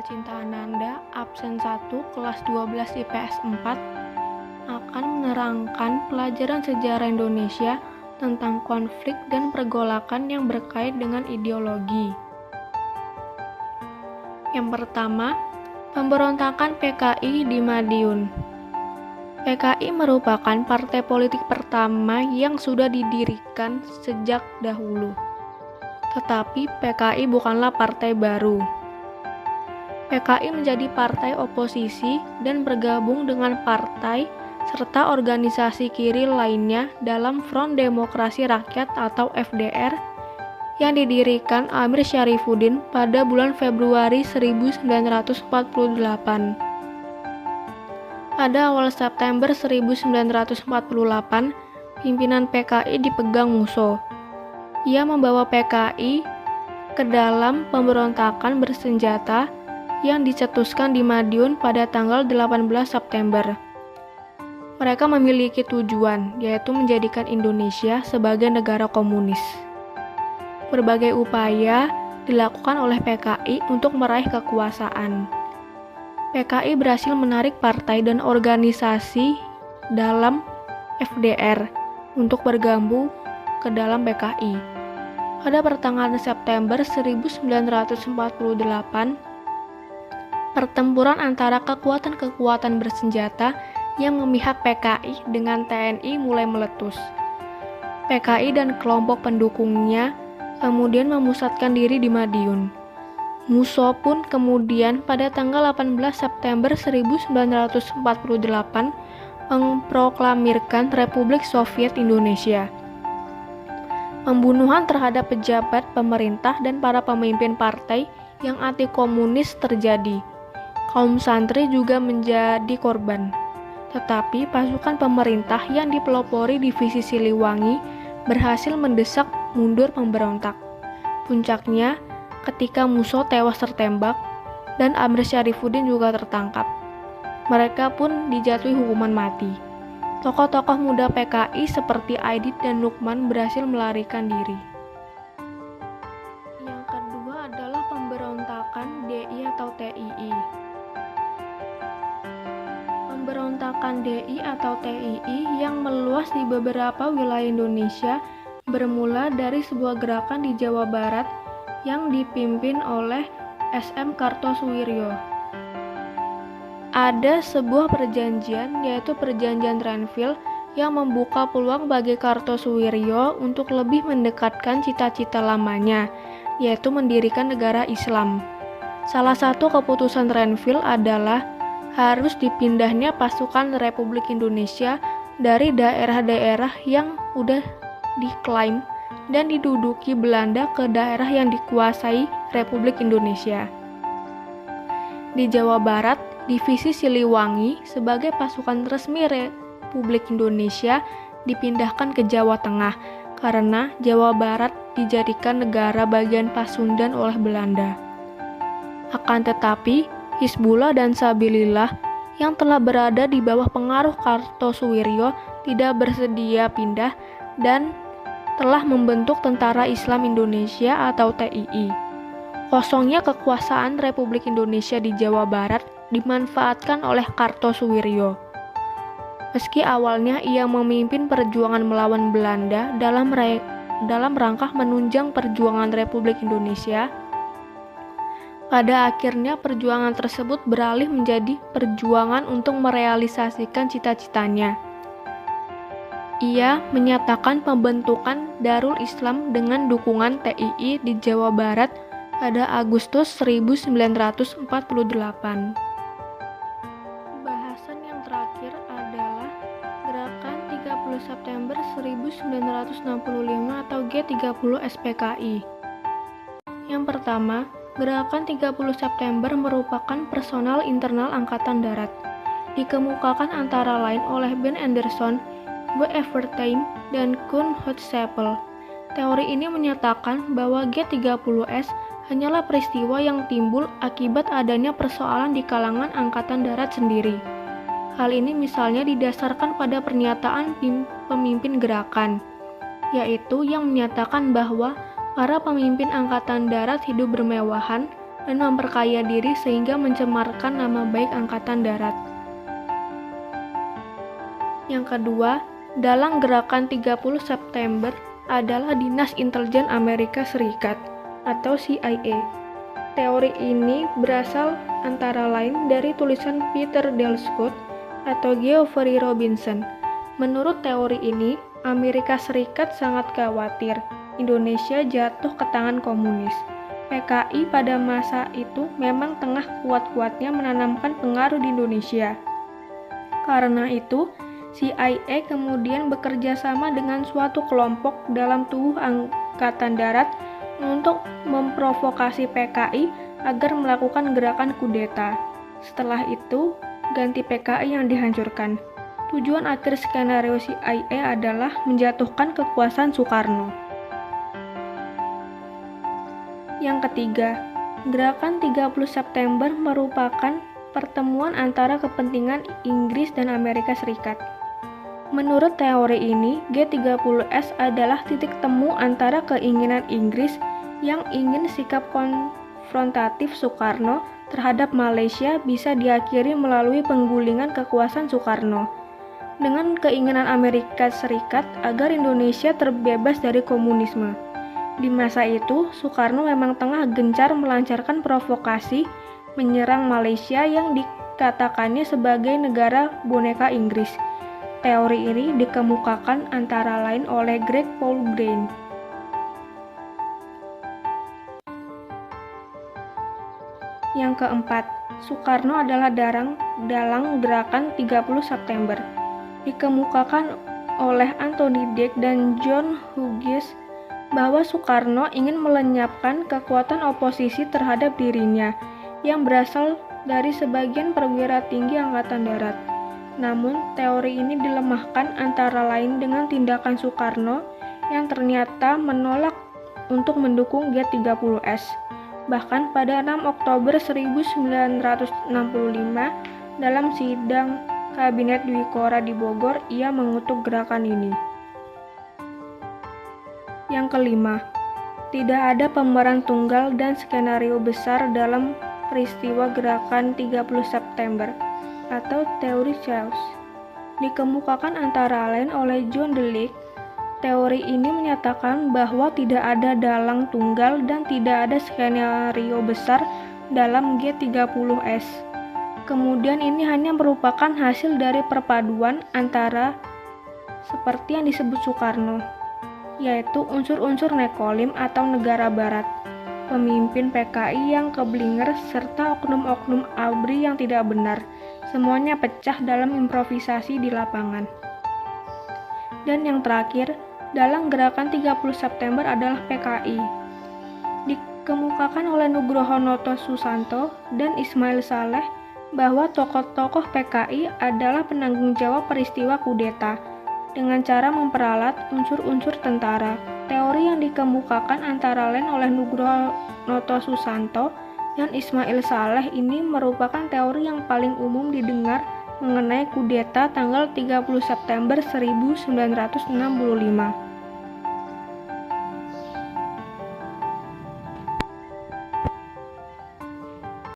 Cinta Ananda, absen 1, kelas 12 IPS 4, akan menerangkan pelajaran sejarah Indonesia tentang konflik dan pergolakan yang berkait dengan ideologi. Yang pertama, pemberontakan PKI di Madiun. PKI merupakan partai politik pertama yang sudah didirikan sejak dahulu. Tetapi PKI bukanlah partai baru. PKI menjadi partai oposisi dan bergabung dengan partai serta organisasi kiri lainnya dalam Front Demokrasi Rakyat atau FDR yang didirikan Amir Syarifuddin pada bulan Februari 1948. Pada awal September 1948, pimpinan PKI dipegang Musso. Ia membawa PKI ke dalam pemberontakan bersenjata yang dicetuskan di Madiun pada tanggal 18 September. Mereka memiliki tujuan, yaitu menjadikan Indonesia sebagai negara komunis. Berbagai upaya dilakukan oleh PKI untuk meraih kekuasaan. PKI berhasil menarik partai dan organisasi dalam FDR untuk bergabung ke dalam PKI. Pada pertengahan September 1948, pertempuran antara kekuatan-kekuatan bersenjata yang memihak PKI dengan TNI mulai meletus. PKI dan kelompok pendukungnya kemudian memusatkan diri di Madiun. Musso pun kemudian pada tanggal 18 September 1948 memproklamirkan Republik Soviet Indonesia. Pembunuhan terhadap pejabat pemerintah dan para pemimpin partai yang anti-komunis terjadi. Kaum santri juga menjadi korban. Tetapi pasukan pemerintah yang dipelopori divisi Siliwangi berhasil mendesak mundur pemberontak. Puncaknya ketika Musso tewas tertembak dan Amir Syarifuddin juga tertangkap. Mereka pun dijatuhi hukuman mati. Tokoh-tokoh muda PKI seperti Aidit dan Lukman berhasil melarikan diri. Yang kedua adalah pemberontakan DI atau TII. Pemberontakan DI atau TII yang meluas di beberapa wilayah Indonesia bermula dari sebuah gerakan di Jawa Barat yang dipimpin oleh SM Kartosuwiryo. Ada sebuah perjanjian, yaitu Perjanjian Renville, yang membuka peluang bagi Kartosuwiryo untuk lebih mendekatkan cita-cita lamanya, yaitu mendirikan negara Islam. Salah satu keputusan Renville adalah harus dipindahnya pasukan Republik Indonesia dari daerah-daerah yang udah diklaim dan diduduki Belanda ke daerah yang dikuasai Republik Indonesia. Di Jawa Barat, divisi Siliwangi sebagai pasukan resmi Republik Indonesia dipindahkan ke Jawa Tengah karena Jawa Barat dijadikan negara bagian Pasundan oleh Belanda. Akan tetapi, Hizbullah dan Sabilillah yang telah berada di bawah pengaruh Kartosuwiryo tidak bersedia pindah dan telah membentuk Tentara Islam Indonesia atau TII. Kosongnya kekuasaan Republik Indonesia di Jawa Barat dimanfaatkan oleh Kartosuwiryo. Meski awalnya ia memimpin perjuangan melawan Belanda dalam rangka menunjang perjuangan Republik Indonesia, pada akhirnya perjuangan tersebut beralih menjadi perjuangan untuk merealisasikan cita-citanya. Ia menyatakan pembentukan Darul Islam dengan dukungan TII di Jawa Barat pada Agustus 1948. Bahasan yang terakhir adalah Gerakan 30 September 1965 atau G30 SPKI. Yang pertama, Gerakan 30 September merupakan personal internal Angkatan Darat. Dikemukakan antara lain oleh Ben Anderson, W. Evertime, dan Kuhn Hotschepel. Teori ini menyatakan bahwa G30S hanyalah peristiwa yang timbul akibat adanya persoalan di kalangan Angkatan Darat sendiri. Hal ini misalnya didasarkan pada pernyataan pemimpin gerakan, yaitu yang menyatakan bahwa para pemimpin Angkatan Darat hidup bermewahan dan memperkaya diri sehingga mencemarkan nama baik Angkatan Darat. Yang kedua, dalam gerakan 30 September adalah Dinas Intelijen Amerika Serikat atau CIA. Teori ini berasal antara lain dari tulisan Peter Dale Scott atau Geoffrey Robinson. Menurut teori ini, Amerika Serikat sangat khawatir Indonesia jatuh ke tangan komunis. PKI pada masa itu memang tengah kuat-kuatnya menanamkan pengaruh di Indonesia. Karena itu, CIA kemudian bekerja sama dengan suatu kelompok dalam tubuh Angkatan Darat untuk memprovokasi PKI agar melakukan gerakan kudeta. Setelah itu, ganti PKI yang dihancurkan. Tujuan akhir skenario CIA adalah menjatuhkan kekuasaan Soekarno. Yang ketiga, gerakan 30 September merupakan pertemuan antara kepentingan Inggris dan Amerika Serikat. Menurut teori ini, G30S adalah titik temu antara keinginan Inggris yang ingin sikap konfrontatif Soekarno terhadap Malaysia bisa diakhiri melalui penggulingan kekuasaan Soekarno, dengan keinginan Amerika Serikat agar Indonesia terbebas dari komunisme. Di masa itu, Soekarno memang tengah gencar melancarkan provokasi menyerang Malaysia yang dikatakannya sebagai negara boneka Inggris. Teori ini dikemukakan antara lain oleh Greg Paul Green. Yang keempat, Soekarno adalah dalang gerakan 30 September. Dikemukakan oleh Anthony Dec dan John Hughes bahwa Soekarno ingin melenyapkan kekuatan oposisi terhadap dirinya yang berasal dari sebagian perwira tinggi Angkatan Darat. Namun, teori ini dilemahkan antara lain dengan tindakan Soekarno yang ternyata menolak untuk mendukung G30S. Bahkan pada 6 Oktober 1965, dalam sidang Kabinet Dwi Korah di Bogor, ia mengutuk gerakan ini. Yang kelima, tidak ada pemeran tunggal dan skenario besar dalam peristiwa gerakan 30 September atau teori chaos. Dikemukakan antara lain oleh John Delic. Teori ini menyatakan bahwa tidak ada dalang tunggal dan tidak ada skenario besar dalam G30S. Kemudian ini hanya merupakan hasil dari perpaduan antara seperti yang disebut Soekarno, yaitu unsur-unsur nekolim atau negara barat, pemimpin PKI yang keblinger, serta oknum-oknum ABRI yang tidak benar. Semuanya pecah dalam improvisasi di lapangan. Dan yang terakhir, dalam gerakan 30 September adalah PKI. Dikemukakan oleh Nugroho Noto Susanto dan Ismail Saleh bahwa tokoh-tokoh PKI adalah penanggung jawab peristiwa kudeta dengan cara memperalat unsur-unsur tentara. Teori yang dikemukakan antara lain oleh Nugroho Noto Susanto dan Ismail Saleh ini merupakan teori yang paling umum didengar mengenai kudeta tanggal 30 September 1965.